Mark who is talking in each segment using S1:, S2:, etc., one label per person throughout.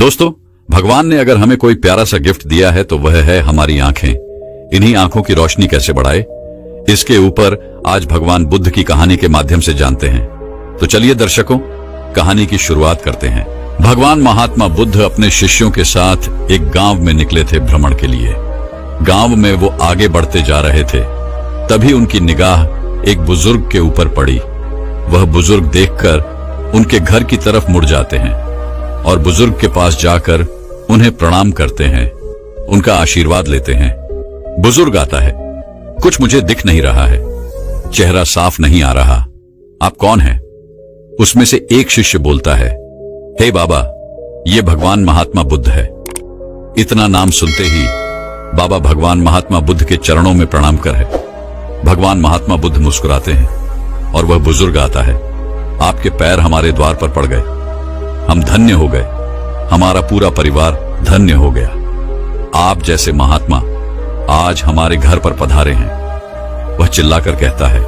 S1: दोस्तों, भगवान ने अगर हमें कोई प्यारा सा गिफ्ट दिया है तो वह है हमारी आंखें। इन्हीं आंखों की रोशनी कैसे बढ़ाए, इसके ऊपर आज भगवान बुद्ध की कहानी के माध्यम से जानते हैं। तो चलिए दर्शकों, कहानी की शुरुआत करते हैं। भगवान महात्मा बुद्ध अपने शिष्यों के साथ एक गांव में निकले थे भ्रमण के लिए। गांव में वो आगे बढ़ते जा रहे थे, तभी उनकी निगाह एक बुजुर्ग के ऊपर पड़ी। वह बुजुर्ग देखकर उनके घर की तरफ मुड़ जाते हैं और बुजुर्ग के पास जाकर उन्हें प्रणाम करते हैं, उनका आशीर्वाद लेते हैं। बुजुर्ग आता है, कुछ मुझे दिख नहीं रहा है, चेहरा साफ नहीं आ रहा, आप कौन हैं? उसमें से एक शिष्य बोलता है, हे बाबा, ये भगवान महात्मा बुद्ध है। इतना नाम सुनते ही बाबा भगवान महात्मा बुद्ध के चरणों में प्रणाम कर है। भगवान महात्मा बुद्ध मुस्कुराते हैं और वह बुजुर्ग आता है, आपके पैर हमारे द्वार पर पड़ गए, हम धन्य हो गए, हमारा पूरा परिवार धन्य हो गया। आप जैसे महात्मा आज हमारे घर पर पधारे हैं। वह चिल्लाकर कहता है,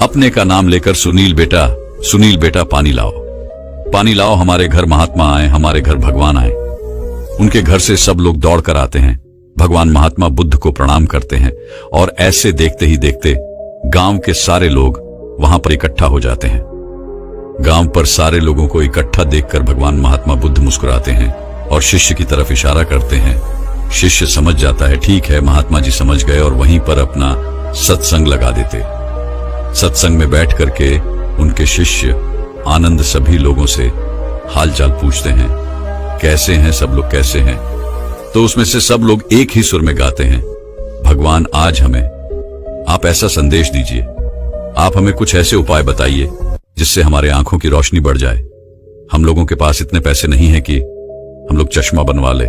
S1: अपने का नाम लेकर सुनील बेटा पानी लाओ, पानी लाओ, हमारे घर महात्मा आए, हमारे घर भगवान आए। उनके घर से सब लोग दौड़कर आते हैं, भगवान महात्मा बुद्ध को प्रणाम करते हैं और ऐसे देखते ही देखते गांव के सारे लोग वहां पर इकट्ठा हो जाते हैं। गांव पर सारे लोगों को इकट्ठा देखकर भगवान महात्मा बुद्ध मुस्कुराते हैं और शिष्य की तरफ इशारा करते हैं। शिष्य समझ जाता है, ठीक है, महात्मा जी समझ गए, और वहीं पर अपना सत्संग लगा देते। सत्संग में बैठ करके उनके शिष्य आनंद सभी लोगों से हालचाल पूछते हैं, कैसे हैं सब लोग, कैसे हैं? तो उसमें से सब लोग एक ही सुर में गाते हैं, भगवान आज हमें आप ऐसा संदेश दीजिए, आप हमें कुछ ऐसे उपाय बताइए जिससे हमारे आंखों की रोशनी बढ़ जाए। हम लोगों के पास इतने पैसे नहीं है कि हम लोग चश्मा बनवा ले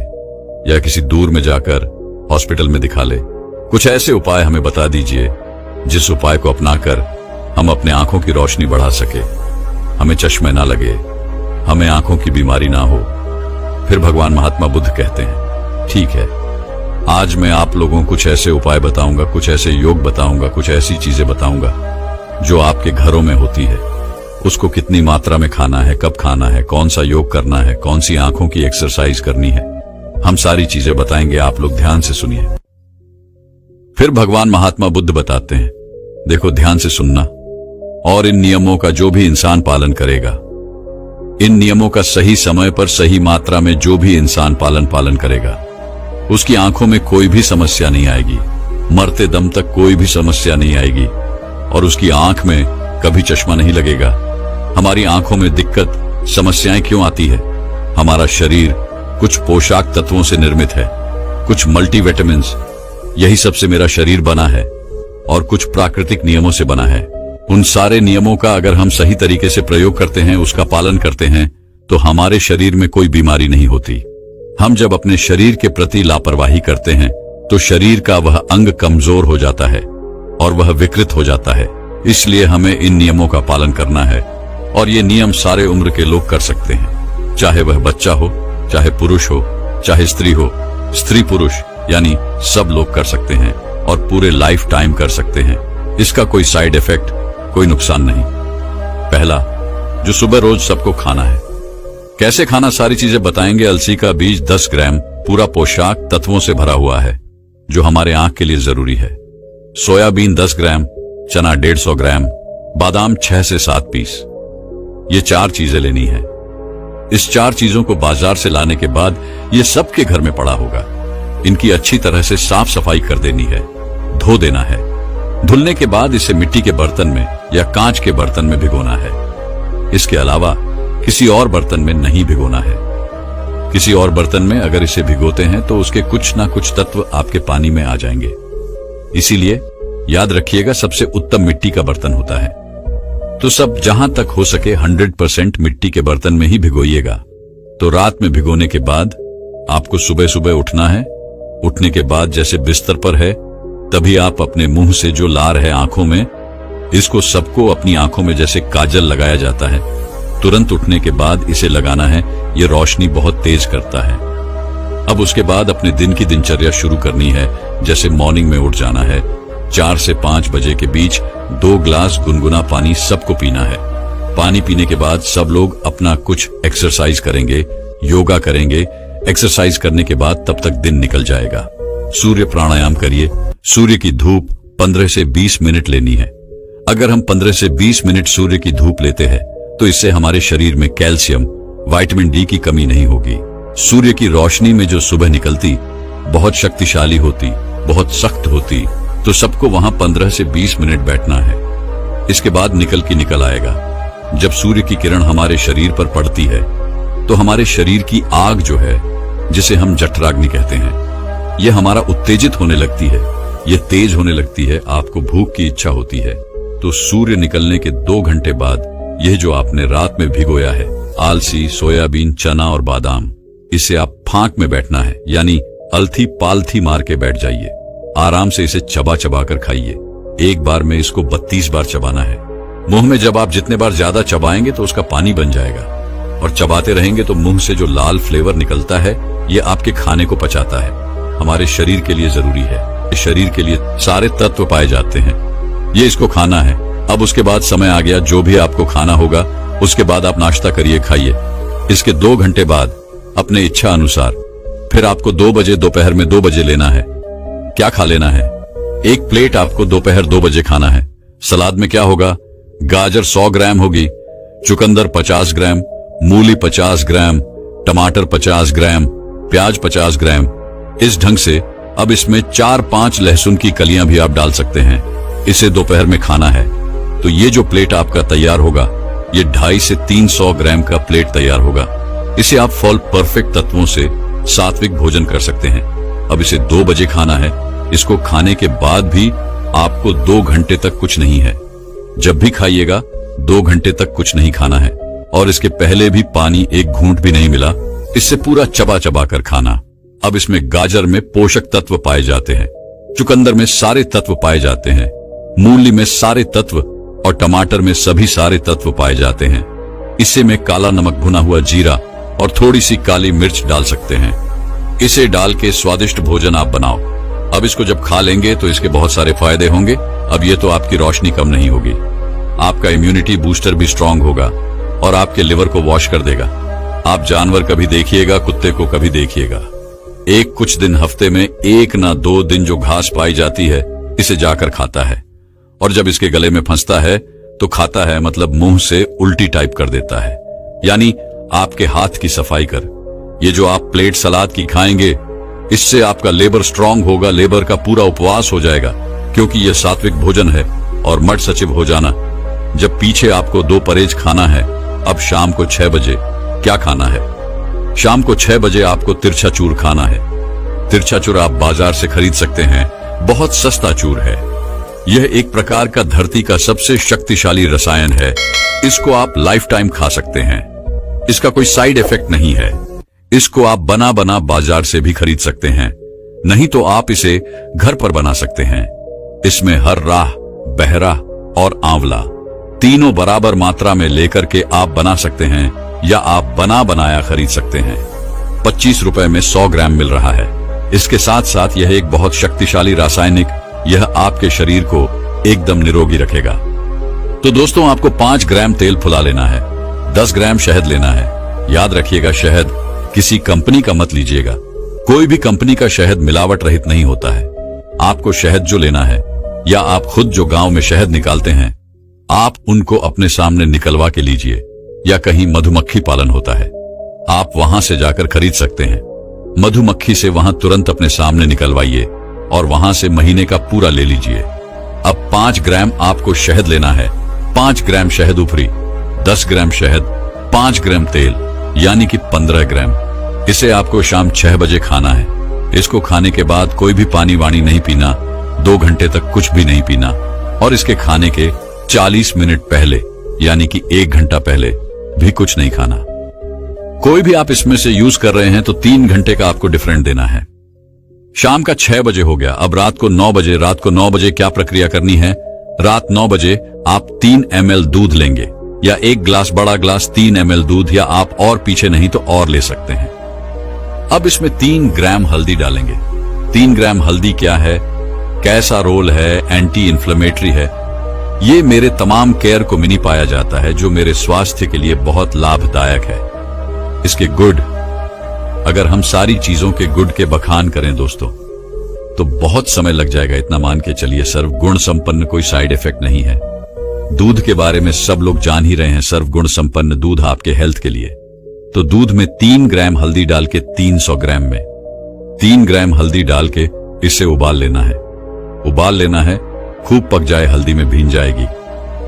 S1: या किसी दूर में जाकर हॉस्पिटल में दिखा ले। कुछ ऐसे उपाय हमें बता दीजिए जिस उपाय को अपनाकर हम अपने आंखों की रोशनी बढ़ा सके, हमें चश्मे ना लगे, हमें आंखों की बीमारी ना हो। फिर भगवान महात्मा बुद्ध कहते हैं, ठीक है, आज मैं आप लोगों को कुछ ऐसे उपाय बताऊंगा, कुछ ऐसे योग बताऊंगा, कुछ ऐसी चीजें बताऊंगा जो आपके घरों में होती है। उसको कितनी मात्रा में खाना है, कब खाना है, कौन सा योग करना है, कौन सी आंखों की एक्सरसाइज करनी है, हम सारी चीजें बताएंगे, आप लोग ध्यान से सुनिए। फिर भगवान महात्मा बुद्ध बताते हैं, देखो ध्यान से सुनना, और इन नियमों का जो भी इंसान पालन करेगा, इन नियमों का सही समय पर सही मात्रा में जो भी इंसान पालन करेगा, उसकी आंखों में कोई भी समस्या नहीं आएगी, मरते दम तक कोई भी समस्या नहीं आएगी और उसकी आंख में कभी चश्मा नहीं लगेगा। हमारी आंखों में दिक्कत, समस्याएं क्यों आती है? हमारा शरीर कुछ पोषक तत्वों से निर्मित है, कुछ मल्टीविटामिन्स, यही सबसे मेरा शरीर बना है, और कुछ प्राकृतिक नियमों से बना है। उन सारे नियमों का अगर हम सही तरीके से प्रयोग करते हैं, उसका पालन करते हैं, तो हमारे शरीर में कोई बीमारी नहीं होती। हम जब अपने शरीर के प्रति लापरवाही करते हैं तो शरीर का वह अंग कमजोर हो जाता है और वह विकृत हो जाता है। इसलिए हमें इन नियमों का पालन करना है, और ये नियम सारे उम्र के लोग कर सकते हैं, चाहे वह बच्चा हो, चाहे पुरुष हो, चाहे स्त्री हो, स्त्री पुरुष यानी सब लोग कर सकते हैं और पूरे लाइफ टाइम कर सकते हैं। इसका कोई साइड इफेक्ट, कोई नुकसान नहीं। पहला, जो सुबह रोज सबको खाना है। कैसे खाना, सारी चीजें बताएंगे। अलसी का बीज 10 ग्राम पूरा पोषक तत्वों से भरा हुआ है जो हमारे आंख के लिए जरूरी है। सोयाबीन 10 ग्राम, चना 150 ग्राम, बादाम 6 से 7 पीस। ये 4 चीजें लेनी है। इस 4 चीजों को बाजार से लाने के बाद ये सबके घर में पड़ा होगा। इनकी अच्छी तरह से साफ सफाई कर देनी है, धो देना है। धुलने के बाद इसे मिट्टी के बर्तन में या कांच के बर्तन में भिगोना है। इसके अलावा किसी और बर्तन में नहीं भिगोना है। किसी और बर्तन में अगर इसे भिगोते हैं तो उसके कुछ ना कुछ तत्व आपके पानी में आ जाएंगे। इसीलिए याद रखिएगा, सबसे उत्तम मिट्टी का बर्तन होता है। तो सब जहां तक हो सके 100% मिट्टी के बर्तन में ही भिगोइएगा। तो रात में भिगोने के बाद आपको सुबह सुबह उठना है। उठने के बाद जैसे बिस्तर पर है, तभी आप अपने मुंह से जो लार है आंखों में, इसको सबको अपनी आंखों में जैसे काजल लगाया जाता है, तुरंत उठने के बाद इसे लगाना है। ये रोशनी बहुत तेज करता है। अब उसके बाद अपने दिन की दिनचर्या शुरू करनी है। जैसे मॉर्निंग में उठ जाना है, 4 से 5 बजे के बीच 2 ग्लास गुनगुना पानी सबको पीना है। पानी पीने के बाद सब लोग अपना कुछ एक्सरसाइज करेंगे, योगा करेंगे, एक्सरसाइज करने के बाद तब तक दिन निकल जाएगा। सूर्य प्राणायाम करिए। सूर्य की धूप 15 से 20 मिनट लेनी है। अगर हम 15 से 20 मिनट सूर्य की धूप लेते हैं तो इससे हमारे शरीर में कैल्शियम, विटामिन डी की कमी नहीं होगी। सूर्य की रोशनी में जो सुबह निकलती बहुत शक्तिशाली होती, बहुत सख्त होती, तो सबको वहां 15 से 20 मिनट बैठना है। इसके बाद निकल आएगा। जब सूर्य की किरण हमारे शरीर पर पड़ती है तो हमारे शरीर की आग जो है, जिसे हम जठराग्नि कहते हैं, यह हमारा उत्तेजित होने लगती है, यह तेज होने लगती है, आपको भूख की इच्छा होती है। तो सूर्य निकलने के 2 घंटे बाद यह जो आपने रात में भिगोया है, आलसी, सोयाबीन, चना और बादाम, इसे आप फांक में बैठना है, यानी अलथी पालथी मार के बैठ जाइए। आराम से इसे चबा चबा कर खाइए। एक बार में इसको 32 बार चबाना है। मुंह में जब आप जितने बार ज्यादा चबाएंगे तो उसका पानी बन जाएगा, और चबाते रहेंगे तो मुंह से जो लाल फ्लेवर निकलता है यह आपके खाने को पचाता है। हमारे शरीर के लिए जरूरी है। शरीर के लिए सारे तत्व पाए जाते हैं। ये इसको खाना है। अब उसके बाद समय आ गया, जो भी आपको खाना होगा उसके बाद आप नाश्ता करिए, खाइए। इसके 2 घंटे बाद अपने इच्छा अनुसार फिर आपको 2 बजे, दोपहर में 2 बजे लेना है। क्या खा लेना है? 1 प्लेट आपको दोपहर 2 बजे खाना है। सलाद में क्या होगा? गाजर 100 ग्राम होगी, चुकंदर 50 ग्राम, मूली 50 ग्राम, टमाटर 50 ग्राम, प्याज 50 ग्राम। इस ढंग से अब इसमें 4-5 लहसुन की कलियां भी आप डाल सकते हैं। इसे दोपहर में खाना है। तो ये जो प्लेट आपका तैयार होगा, ये 250 से 300 ग्राम का प्लेट तैयार होगा। इसे आप फॉल परफेक्ट तत्वों से सात्विक भोजन कर सकते हैं। अब इसे 2 बजे खाना है। इसको खाने के बाद भी आपको 2 घंटे तक कुछ नहीं है। जब भी खाइएगा 2 घंटे तक कुछ नहीं खाना है, और इसके पहले भी पानी एक घूंट भी नहीं मिला। इससे पूरा चबा चबा कर खाना। अब इसमें गाजर में पोषक तत्व पाए जाते हैं, चुकंदर में सारे तत्व पाए जाते हैं, मूली में सारे तत्व और टमाटर में सभी सारे तत्व पाए जाते हैं। इसे में काला नमक, भुना हुआ जीरा और थोड़ी सी काली मिर्च डाल सकते हैं। इसे डाल के स्वादिष्ट भोजन आप बनाओ। अब इसको जब खा लेंगे तो इसके बहुत सारे फायदे होंगे। अब ये तो आपकी रोशनी कम नहीं होगी, आपका इम्यूनिटी बूस्टर भी स्ट्रांग होगा और आपके लिवर को वॉश कर देगा। आप जानवर कभी देखिएगा, कुत्ते को कभी देखिएगा, एक कुछ दिन हफ्ते में 1 ना 2 दिन जो घास पाई जाती है इसे जाकर खाता है, और जब इसके गले में फंसता है तो खाता है, मतलब मुंह से उल्टी टाइप कर देता है। यानी आपके हाथ की सफाई कर। ये जो आप प्लेट सलाद की खाएंगे, इससे आपका लेबर स्ट्रांग होगा, लेबर का पूरा उपवास हो जाएगा, क्योंकि यह सात्विक भोजन है। और मठ सचिव हो जाना। जब पीछे आपको 2 परहेज खाना है, अब शाम को 6 बजे क्या खाना है? शाम को 6 बजे आपको तिरछा चूर खाना है। तिरछा चूर आप बाजार से खरीद सकते हैं, बहुत सस्ता चूर है। यह एक प्रकार का धरती का सबसे शक्तिशाली रसायन है। इसको आप लाइफ टाइम खा सकते हैं। इसका कोई साइड इफेक्ट नहीं है। इसको आप बना बना बाजार से भी खरीद सकते हैं, नहीं तो आप इसे घर पर बना सकते हैं। इसमें हर राह, बहरा और आंवला तीनों बराबर मात्रा में लेकर के आप बना सकते हैं, या आप बना बनाया खरीद सकते हैं। 25 रुपए में 100 ग्राम मिल रहा है। इसके साथ साथ यह एक बहुत शक्तिशाली रासायनिक, यह आपके शरीर को एकदम निरोगी रखेगा। तो दोस्तों, आपको 5 ग्राम तेल फुला लेना है, 10 ग्राम शहद लेना है। याद रखिएगा, शहद किसी कंपनी का मत लीजिएगा। कोई भी कंपनी का शहद मिलावट रहित नहीं होता है। आपको शहद जो लेना है, या आप खुद जो गांव में शहद निकालते हैं, आप उनको अपने सामने निकलवा के लीजिए, या कहीं मधुमक्खी पालन होता है, आप वहां से जाकर खरीद सकते हैं। मधुमक्खी से वहां तुरंत अपने सामने निकलवाइए और वहां से महीने का पूरा ले लीजिए। अब 5 ग्राम आपको शहद लेना है। 5 ग्राम शहद ऊपरी, 10 ग्राम शहद, 5 ग्राम तेल, यानी कि 15 ग्राम। इसे आपको शाम 6 बजे खाना है। इसको खाने के बाद कोई भी पानी वाणी नहीं पीना, 2 घंटे तक कुछ भी नहीं पीना, और इसके खाने के 40 मिनट पहले, यानी कि 1 घंटा पहले भी कुछ नहीं खाना। कोई भी आप इसमें से यूज कर रहे हैं तो 3 घंटे का आपको डिफरेंट देना है। शाम का 6 बजे हो गया। अब रात को 9 बजे, रात को 9 बजे क्या प्रक्रिया करनी है? रात 9 बजे आप 3 ml दूध लेंगे, या 1 ग्लास, बड़ा ग्लास 3 ml दूध, या आप और पीछे नहीं तो और ले सकते हैं। अब इसमें 3 ग्राम हल्दी डालेंगे। 3 ग्राम हल्दी क्या है, कैसा रोल है, एंटी इन्फ्लेमेटरी है। ये मेरे तमाम केयर कुमिनी पाया जाता है, जो मेरे स्वास्थ्य के लिए बहुत लाभदायक है। इसके गुड, अगर हम सारी चीजों के गुड के बखान करें दोस्तों तो बहुत समय लग जाएगा। इतना मान के चलिए सर्व गुण संपन्न कोई साइड इफेक्ट नहीं है। दूध के बारे में सब लोग जान ही रहे हैं, सर्व गुण संपन्न दूध आपके हेल्थ के लिए। तो दूध में 3 ग्राम हल्दी डाल के 300 ग्राम में 3 ग्राम हल्दी डाल के इसे उबाल लेना है। उबाल लेना है, खूब पक जाए, हल्दी में भीन जाएगी।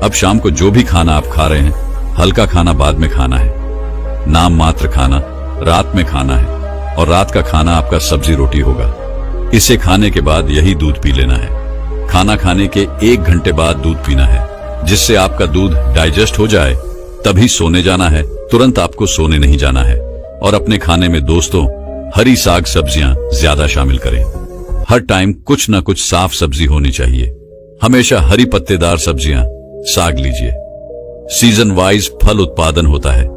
S1: अब शाम को जो भी खाना आप खा रहे हैं, हल्का खाना बाद में खाना है, नाम मात्र खाना रात में खाना है, और रात का खाना आपका सब्जी रोटी होगा। इसे खाने के बाद यही दूध पी लेना है। खाना खाने के 1 घंटे बाद दूध पीना है, जिससे आपका दूध डाइजेस्ट हो जाए, तभी सोने जाना है। तुरंत आपको सोने नहीं जाना है। और अपने खाने में दोस्तों हरी साग सब्जियां ज्यादा शामिल करें। हर टाइम कुछ ना कुछ साफ सब्जी होनी चाहिए। हमेशा हरी पत्तेदार सब्जियां, साग लीजिए। सीजन वाइज फल उत्पादन होता है।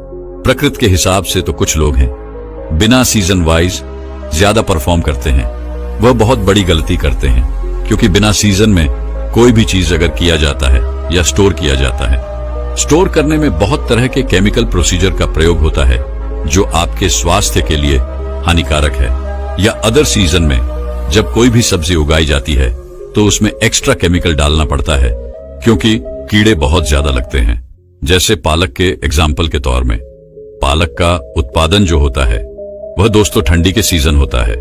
S1: प्रकृति के हिसाब से तो कुछ लोग हैं बिना सीजन वाइज ज्यादा परफॉर्म करते हैं, वह बहुत बड़ी गलती करते हैं। क्योंकि बिना सीजन में कोई भी चीज अगर किया जाता है या स्टोर किया जाता है, स्टोर करने में बहुत तरह के केमिकल प्रोसीजर का प्रयोग होता है जो आपके स्वास्थ्य के लिए हानिकारक है। या अदर सीजन में जब कोई भी सब्जी उगाई जाती है तो उसमें एक्स्ट्रा केमिकल डालना पड़ता है, क्योंकि कीड़े बहुत ज्यादा लगते हैं। जैसे पालक के एग्जाम्पल के तौर में, पालक का उत्पादन जो होता है वह दोस्तों ठंडी के सीजन होता है।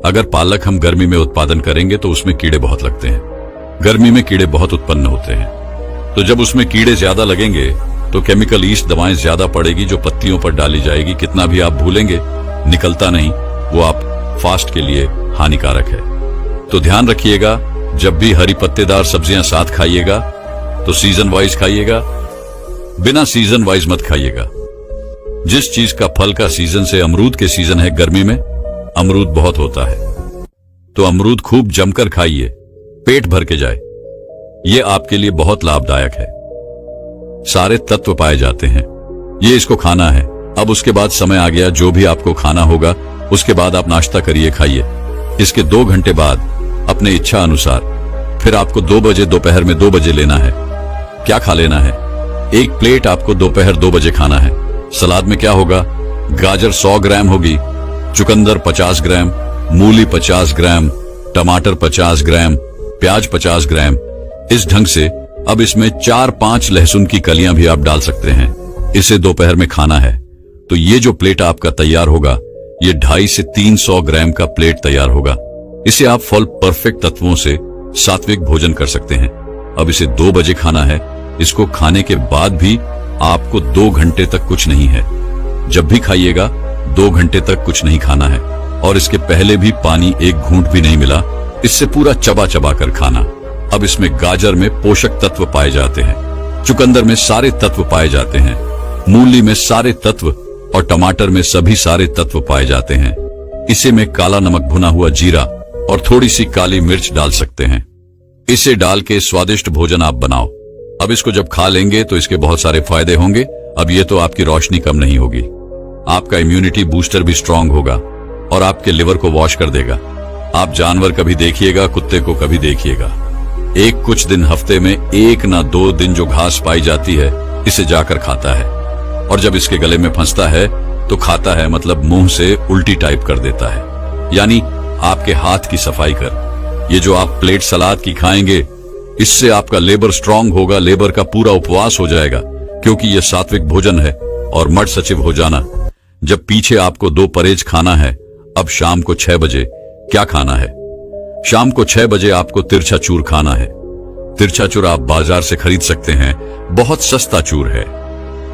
S1: अगर पालक हम गर्मी में उत्पादन करेंगे तो उसमें कीड़े बहुत लगते हैं। गर्मी में कीड़े बहुत उत्पन्न होते हैं। तो जब उसमें कीड़े ज्यादा लगेंगे तो केमिकल ईस्ट दवाएं ज्यादा पड़ेगी जो पत्तियों पर डाली जाएगी। कितना भी आप भूलेंगे निकलता नहीं, वो आप फास्ट के लिए हानिकारक है। तो ध्यान रखिएगा, जब भी हरी पत्तेदार सब्जियां साथ खाइएगा तो सीजन वाइज खाइएगा, बिना सीजन वाइज मत खाइएगा। जिस चीज का फल का सीजन से अमरूद के सीजन है, गर्मी में अमरूद बहुत होता है, तो अमरूद खूब जमकर खाइए, पेट भर के जाए। ये आपके लिए बहुत लाभदायक है। सारे तत्व पाए जाते हैं, ये इसको खाना है। अब उसके बाद समय आ गया, जो भी आपको खाना होगा उसके बाद आप नाश्ता करिए, खाइए। इसके 2 घंटे बाद अपने इच्छा अनुसार फिर आपको 2 बजे, दोपहर में 2 बजे लेना है। क्या खा लेना है? 1 प्लेट आपको दोपहर 2 बजे खाना है। सलाद में क्या होगा? गाजर 100 ग्राम होगी, चुकंदर 50 ग्राम, मूली 50 ग्राम, टमाटर 50 ग्राम, प्याज 50 ग्राम। इस ढंग से अब इसमें 4-5 लहसुन की कलियां भी आप डाल सकते हैं। इसे दोपहर में खाना है। तो ये जो प्लेट आपका तैयार होगा, ये 250 से 300 ग्राम का प्लेट तैयार होगा। इसे आप फल परफेक्ट तत्वों से सात्विक भोजन कर सकते हैं। अब इसे 2 बजे खाना है। इसको खाने के बाद भी आपको 2 घंटे तक कुछ नहीं है। जब भी खाइएगा 2 घंटे तक कुछ नहीं खाना है। और इसके पहले भी पानी 1 घूंट भी नहीं मिला। इससे पूरा चबा चबा कर खाना। अब इसमें गाजर में पोषक तत्व पाए जाते हैं, चुकंदर में सारे तत्व पाए जाते हैं, मूली में सारे तत्व और टमाटर में सभी सारे तत्व पाए जाते हैं। इसे में काला नमक, भुना हुआ जीरा और थोड़ी सी काली मिर्च डाल सकते हैं। इसे डाल के स्वादिष्ट भोजन आप बनाओ। अब इसको जब खा लेंगे तो इसके बहुत सारे फायदे होंगे। अब ये तो आपकी रोशनी कम नहीं होगी, आपका इम्यूनिटी बूस्टर भी स्ट्रांग होगा और आपके लिवर को वॉश कर देगा। आप जानवर कभी देखिएगा, कुत्ते को कभी देखिएगा, एक कुछ दिन हफ्ते में 1 ना 2 दिन जो घास पाई जाती है इसे जाकर खाता है। और जब इसके गले में फंसता है तो खाता है, मतलब मुंह से उल्टी टाइप कर देता है। यानी आपके हाथ की सफाई कर। ये जो आप प्लेट सलाद की खाएंगे, इससे आपका लेबर स्ट्रांग होगा, लेबर का पूरा उपवास हो जाएगा, क्योंकि ये सात्विक भोजन है। और मठ सचिव हो जाना। जब पीछे आपको 2 परहेज खाना है, अब शाम को 6 बजे क्या खाना है? शाम को 6 बजे आपको तिरछा चूर खाना है। तिरछा चूर आप बाजार से खरीद सकते हैं, बहुत सस्ता चूर है।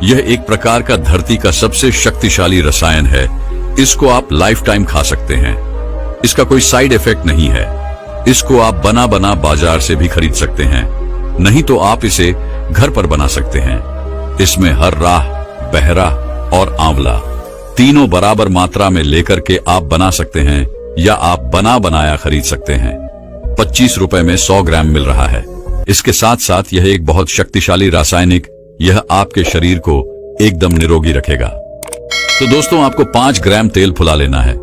S1: यह एक प्रकार का धरती का सबसे शक्तिशाली रसायन है। इसको आप लाइफ टाइम खा सकते हैं। इसका कोई साइड इफेक्ट नहीं है। इसको आप बना बना बाजार से भी खरीद सकते हैं, नहीं तो आप इसे घर पर बना सकते हैं। इसमें हर राह, बहरा और आंवला तीनों बराबर मात्रा में लेकर के आप बना सकते हैं, या आप बना बनाया खरीद सकते हैं। 25 रुपए में 100 ग्राम मिल रहा है। इसके साथ साथ यह एक बहुत शक्तिशाली रासायनिक, यह आपके शरीर को एकदम निरोगी रखेगा। तो दोस्तों, आपको 5 ग्राम तेल फुला लेना है,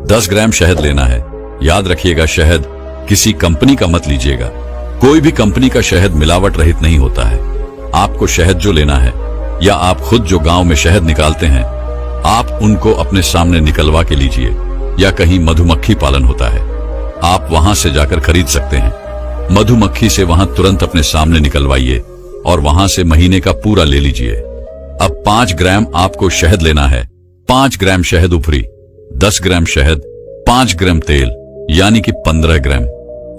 S1: 10 ग्राम शहद लेना है। याद रखिएगा, शहद किसी कंपनी का मत लीजिएगा। कोई भी कंपनी का शहद मिलावट रहित नहीं होता है। आपको शहद जो लेना है, या आप खुद जो गांव में शहद निकालते हैं, आप उनको अपने सामने निकलवा के लीजिए, या कहीं मधुमक्खी पालन होता है, आप वहां से जाकर खरीद सकते हैं। मधुमक्खी से वहां तुरंत अपने सामने निकलवाइए और वहां से महीने का पूरा ले लीजिए। अब 5 ग्राम आपको शहद लेना है। 5 ग्राम शहद ऊपरी, 10 ग्राम शहद, 5 ग्राम तेल, यानी कि 15 ग्राम।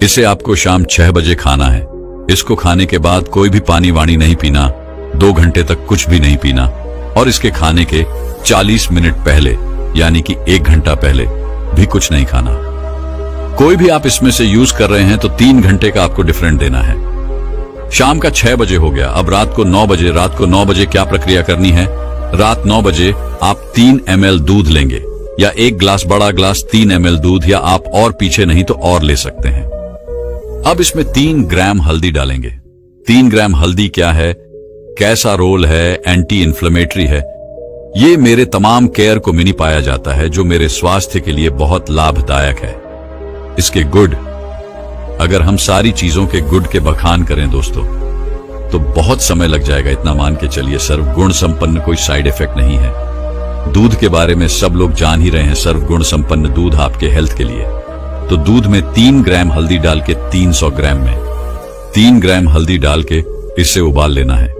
S1: इसे आपको शाम 6 बजे खाना है। इसको खाने के बाद कोई भी पानी वाणी नहीं पीना, 2 घंटे तक कुछ भी नहीं पीना, और इसके खाने के 40 मिनट पहले यानी कि 1 घंटा पहले भी कुछ नहीं खाना। कोई भी आप इसमें से यूज कर रहे हैं तो 3 घंटे का आपको डिफरेंट देना है। शाम का 6 बजे हो गया, अब रात को 9 बजे। रात को 9 बजे क्या प्रक्रिया करनी है? रात 9 बजे आप 3 ml दूध लेंगे, या 1 ग्लास, बड़ा ग्लास 3 ml दूध, या आप और पीछे नहीं तो और ले सकते हैं। अब इसमें 3 ग्राम हल्दी डालेंगे। 3 ग्राम हल्दी क्या है, कैसा रोल है, एंटी इन्फ्लेमेटरी है। ये मेरे तमाम केयर को मिनी पाया जाता है, जो मेरे स्वास्थ्य के लिए बहुत लाभदायक है। इसके गुड, अगर हम सारी चीजों के गुड के बखान करें दोस्तों, तो बहुत समय लग जाएगा। इतना मान के चलिए, सर्व गुण संपन्न कोई साइड इफेक्ट नहीं है। दूध के बारे में सब लोग जान ही रहे हैं, सर्व गुण संपन्न दूध आपके हेल्थ के लिए। तो दूध में 3 ग्राम हल्दी डाल के 300 ग्राम में 3 ग्राम हल्दी डाल के इसे उबाल लेना है।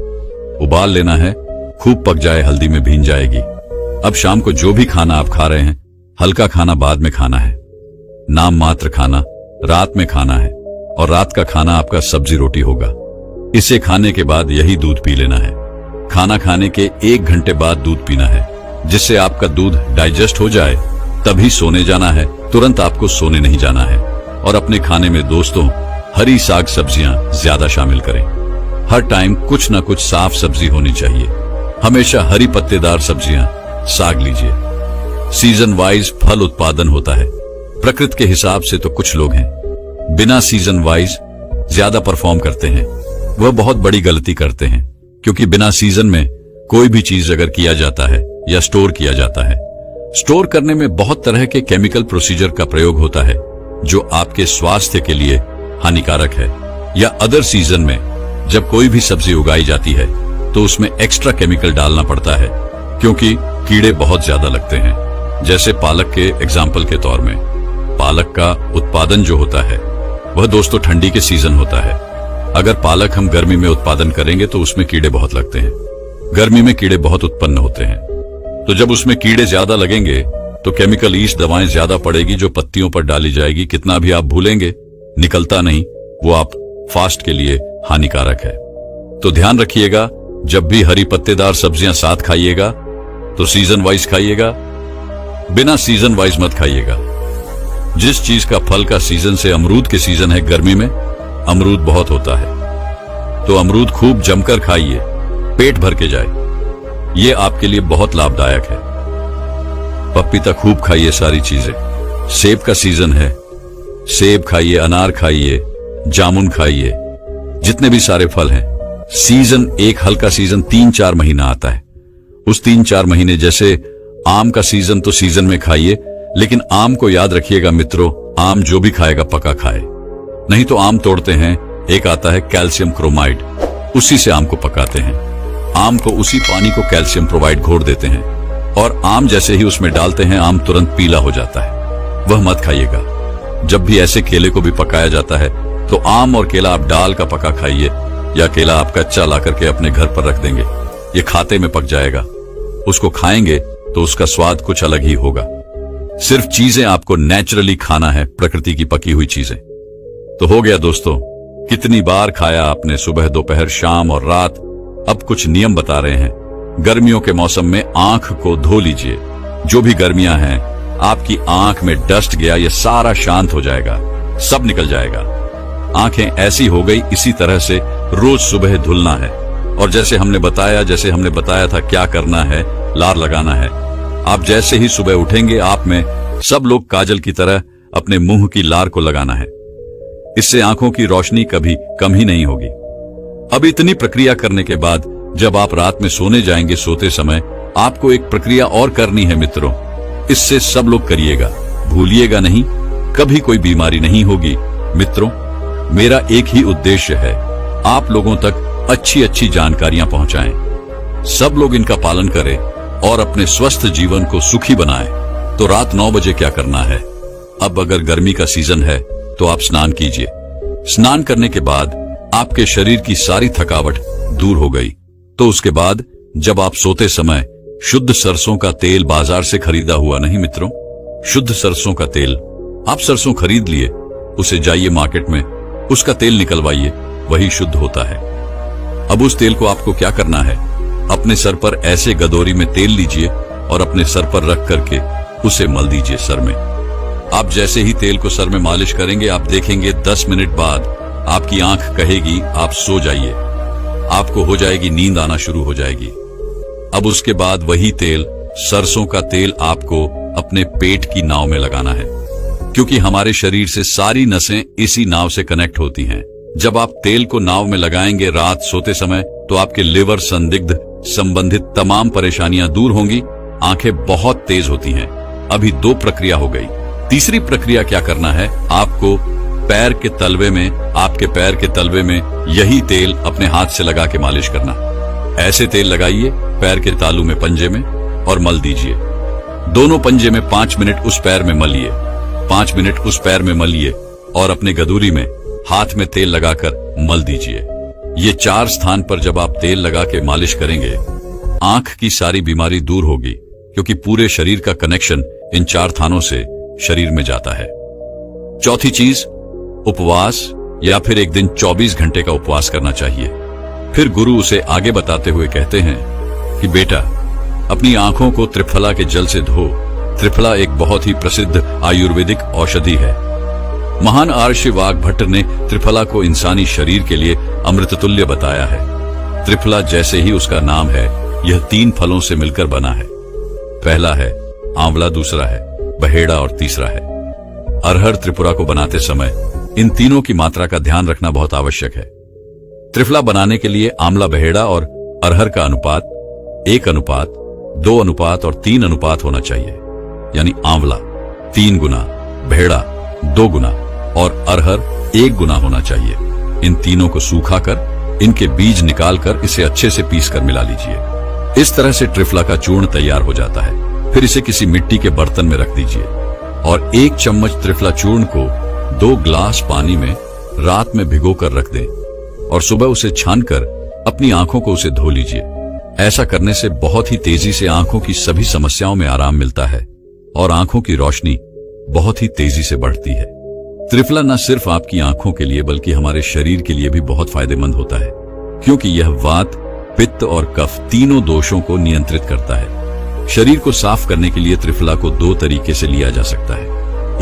S1: उबाल लेना है, खूब पक जाए, हल्दी में भीन जाएगी। अब शाम को जो भी खाना आप खा रहे हैं, हल्का खाना बाद में खाना है, नाम मात्र खाना रात में खाना है, और रात का खाना आपका सब्जी रोटी होगा। इसे खाने के बाद यही दूध पी लेना है। खाना खाने के 1 घंटे बाद दूध पीना है, जिससे आपका दूध डाइजेस्ट हो जाए, तभी सोने जाना है। तुरंत आपको सोने नहीं जाना है। और अपने खाने में दोस्तों हरी साग सब्जियां ज्यादा शामिल करें। हर टाइम कुछ ना कुछ साफ सब्जी होनी चाहिए। हमेशा हरी पत्तेदार सब्जियां, साग लीजिए। सीजन वाइज फल उत्पादन होता है। प्रकृति के हिसाब से तो कुछ लोग हैं बिना सीजन वाइज ज्यादा परफॉर्म करते हैं, वह बहुत बड़ी गलती करते हैं। क्योंकि बिना सीजन में कोई भी चीज अगर किया जाता है या स्टोर किया जाता है, स्टोर करने में बहुत तरह के केमिकल प्रोसीजर का प्रयोग होता है, जो आपके स्वास्थ्य के लिए हानिकारक है। या अदर सीजन में जब कोई भी सब्जी उगाई जाती है तो उसमें एक्स्ट्रा केमिकल डालना पड़ता है, क्योंकि कीड़े बहुत ज्यादा लगते हैं। जैसे पालक के एग्जाम्पल के तौर में, पालक का उत्पादन जो होता है वह दोस्तों ठंडी के सीजन होता है। अगर पालक हम गर्मी में उत्पादन करेंगे तो उसमें कीड़े बहुत लगते हैं। गर्मी में कीड़े बहुत उत्पन्न होते हैं, तो जब उसमें कीड़े ज्यादा लगेंगे तो केमिकल ईस्ट दवाएं ज्यादा पड़ेगी, जो पत्तियों पर डाली जाएगी। कितना भी आप भूलेंगे, निकलता नहीं, वो आप फास्ट के लिए हानिकारक है। तो ध्यान रखिएगा, जब भी हरी पत्तेदार सब्जियां साथ खाइएगा तो सीजन वाइज खाइएगा, बिना सीजन वाइज मत खाइएगा। जिस चीज का फल का सीजन से, अमरूद के सीजन है गर्मी में, अमरूद बहुत होता है, तो अमरूद खूब जमकर खाइए, पेट भर के जाए, ये आपके लिए बहुत लाभदायक है। पपीता खूब खाइए, सारी चीजें। सेब का सीजन है, सेब खाइए, अनार खाइए, जामुन खाइए, जितने भी सारे फल हैं। सीजन, एक हल्का सीजन 3-4 महीना आता है। उस 3-4 महीने, जैसे आम का सीजन, तो सीजन में खाइए, लेकिन आम को याद रखिएगा मित्रों, आम जो भी खाएगा पका खाए, नहीं तो आम तोड़ते हैं, एक आता है कैल्शियम क्रोमाइड, उसी से आम को पकाते हैं। आम को उसी पानी को कैल्शियम प्रोवाइड घोर देते हैं, और आम जैसे ही उसमें डालते हैं, आम तुरंत पीला हो जाता है। वह मत खाइएगा। जब भी ऐसे केले को भी पकाया जाता है तो आम और केला आप डाल का पका खाइए, या केला आप कच्चा ला करके अपने घर पर रख देंगे, ये खाते में पक जाएगा। उसको खाएंगे तो उसका स्वाद कुछ अलग ही होगा। सिर्फ चीजें आपको नेचुरली खाना है, प्रकृति की पकी हुई चीजें। तो हो गया दोस्तों, कितनी बार खाया आपने, सुबह, दोपहर, शाम और रात। अब कुछ नियम बता रहे हैं। गर्मियों के मौसम में आंख को धो लीजिए। जो भी गर्मियां हैं, आपकी आंख में डस्ट गया, ये सारा शांत हो जाएगा, सब निकल जाएगा। आंखें ऐसी हो गई, इसी तरह से रोज सुबह धुलना है। और जैसे हमने बताया था क्या करना है, लार लगाना है। आप जैसे ही सुबह उठेंगे, आप में सब लोग काजल की तरह अपने मुंह की लार को लगाना है। इससे आंखों की रोशनी कभी कम ही नहीं होगी। अब इतनी प्रक्रिया करने के बाद जब आप रात में सोने जाएंगे, सोते समय आपको एक प्रक्रिया और करनी है मित्रों। इससे सब लोग करिएगा, भूलिएगा नहीं, कभी कोई बीमारी नहीं होगी। मित्रों, मेरा एक ही उद्देश्य है, आप लोगों तक अच्छी अच्छी जानकारियां पहुंचाएं, सब लोग इनका पालन करें और अपने स्वस्थ जीवन को सुखी बनाएं, तो रात 9 बजे क्या करना है? अब अगर गर्मी का सीजन है तो आप स्नान कीजिए। स्नान करने के बाद आपके शरीर की सारी थकावट दूर हो गई, तो उसके बाद जब आप सोते समय शुद्ध सरसों का तेल बाजार से खरीदा हुआ नहीं मित्रों, शुद्ध सरसों का तेल, आप सरसों खरीद लिए, उसे जाइए मार्केट में, उसका तेल निकलवाइए, वही शुद्ध होता है। अब उस तेल को आपको क्या करना है? अपने सर पर ऐसे गदोरी में तेल लीजिए और अपने सर पर रख करके उसे मल दीजिए सर में। आप जैसे ही तेल को सर में मालिश करेंगे, आप देखेंगे 10 मिनट बाद आपकी आंख कहेगी आप सो जाइए, आपको हो जाएगी नींद आना शुरू हो जाएगी। अब उसके बाद वही तेल, सरसों का तेल, आपको अपने पेट की नाव में लगाना है, क्योंकि हमारे शरीर से सारी नसें इसी नाव से कनेक्ट होती हैं। जब आप तेल को नाव में लगाएंगे रात सोते समय, तो आपके लिवर संदिग्ध संबंधित तमाम परेशानियां दूर होंगी, आंखें बहुत तेज होती हैं। अभी 2 प्रक्रिया हो गई। तीसरी प्रक्रिया क्या करना है? आपको पैर के तलवे में, आपके पैर के तलवे में यही तेल अपने हाथ से लगा के मालिश करना। ऐसे तेल लगाइए पैर के तालू में, पंजे में, और मल दीजिए। दोनों पंजे में 5 मिनट उस पैर में मलिए, 5 मिनट उस पैर में मलिए और अपने गदूरी में हाथ में तेल लगाकर मल दीजिए। ये 4 स्थान पर जब आप तेल लगा के मालिश करेंगे, आंख की सारी बीमारी दूर होगी, क्योंकि पूरे शरीर का कनेक्शन इन 4 थानों से शरीर में जाता है। चौथी चीज, उपवास या फिर एक दिन 24 घंटे का उपवास करना चाहिए। फिर गुरु उसे आगे बताते हुए कहते हैं कि बेटा, अपनी आंखों को त्रिफला के जल से धो। त्रिफला एक बहुत ही प्रसिद्ध आयुर्वेदिक औषधि है। महान आर्षि वाग्भट्ट ने त्रिफला को इंसानी शरीर के लिए अमृततुल्य बताया है। त्रिफला जैसे ही उसका नाम है, यह 3 फलों से मिलकर बना है। पहला है आंवला, दूसरा है बहेड़ा और तीसरा है अरहर। त्रिपुरा को बनाते समय इन तीनों की मात्रा का ध्यान रखना बहुत आवश्यक है। त्रिफला बनाने के लिए आंवला, बहेड़ा और अरहर का अनुपात 1 अनुपात 2 अनुपात और 3 अनुपात होना चाहिए। यानी आंवला 3 गुना, बहेड़ा 2 गुना और अरहर 1 गुना होना चाहिए। इन तीनों को सूखाकर इनके बीज निकालकर इसे अच्छे से पीसकर मिला लीजिए। इस तरह से त्रिफला का चूर्ण तैयार हो जाता है। फिर इसे किसी मिट्टी के बर्तन में रख दीजिए और 1 चम्मच त्रिफला चूर्ण को 2 ग्लास पानी में रात में भिगोकर रख दें और सुबह उसे छानकर अपनी आंखों को उसे धो लीजिए। ऐसा करने से बहुत ही तेजी से आंखों की सभी समस्याओं में आराम मिलता है और आंखों की रोशनी बहुत ही तेजी से बढ़ती है। त्रिफला न सिर्फ आपकी आंखों के लिए बल्कि हमारे शरीर के लिए भी बहुत फायदेमंद होता है, क्योंकि यह वात, पित्त और कफ तीनों दोषों को नियंत्रित करता है। शरीर को साफ करने के लिए त्रिफला को 2 तरीके से लिया जा सकता है,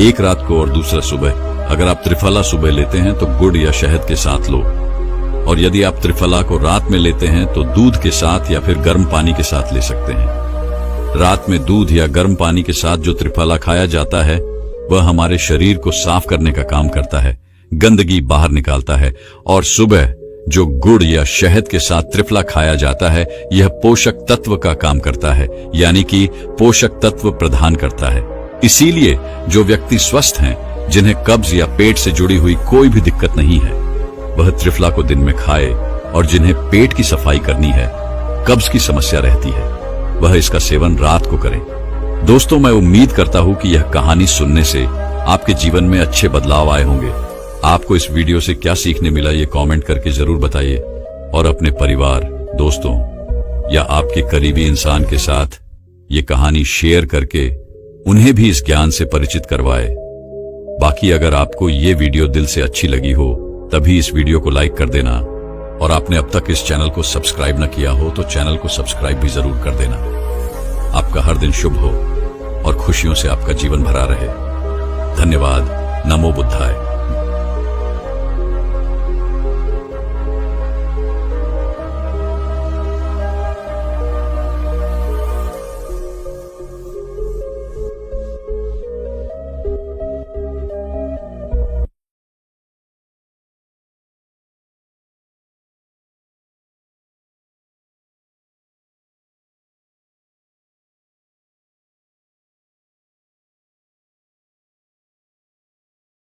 S1: एक रात को और दूसरा सुबह। अगर आप त्रिफला सुबह लेते हैं तो गुड़ या शहद के साथ लो, और यदि आप त्रिफला को रात में लेते हैं तो दूध के साथ या फिर गर्म पानी के साथ ले सकते हैं। रात में दूध या गर्म पानी के साथ जो त्रिफला खाया जाता है वह हमारे शरीर को साफ करने का काम करता है, गंदगी बाहर निकालता है। और सुबह जो गुड़ या शहद के साथ त्रिफला खाया जाता है, यह पोषक तत्व का काम करता है, यानी कि पोषक तत्व प्रदान करता है। इसीलिए जो व्यक्ति स्वस्थ हैं, जिन्हें कब्ज या पेट से जुड़ी हुई कोई भी दिक्कत नहीं है, वह त्रिफला को दिन में खाए, और जिन्हें पेट की सफाई करनी है, कब्ज की समस्या रहती है, वह इसका सेवन रात को करें। दोस्तों, मैं उम्मीद करता हूं कि यह कहानी सुनने से आपके जीवन में अच्छे बदलाव आए होंगे। आपको इस वीडियो से क्या सीखने मिला, ये कमेंट करके जरूर बताइए, और अपने परिवार, दोस्तों या आपके करीबी इंसान के साथ ये कहानी शेयर करके उन्हें भी इस ज्ञान से परिचित करवाए। बाकी अगर आपको ये वीडियो दिल से अच्छी लगी हो तभी इस वीडियो को लाइक कर देना, और आपने अब तक इस चैनल को सब्सक्राइब न किया हो तो चैनल को सब्सक्राइब भी जरूर कर देना। आपका हर दिन शुभ हो और खुशियों से आपका जीवन भरा रहे। धन्यवाद। नमो बुद्धाय।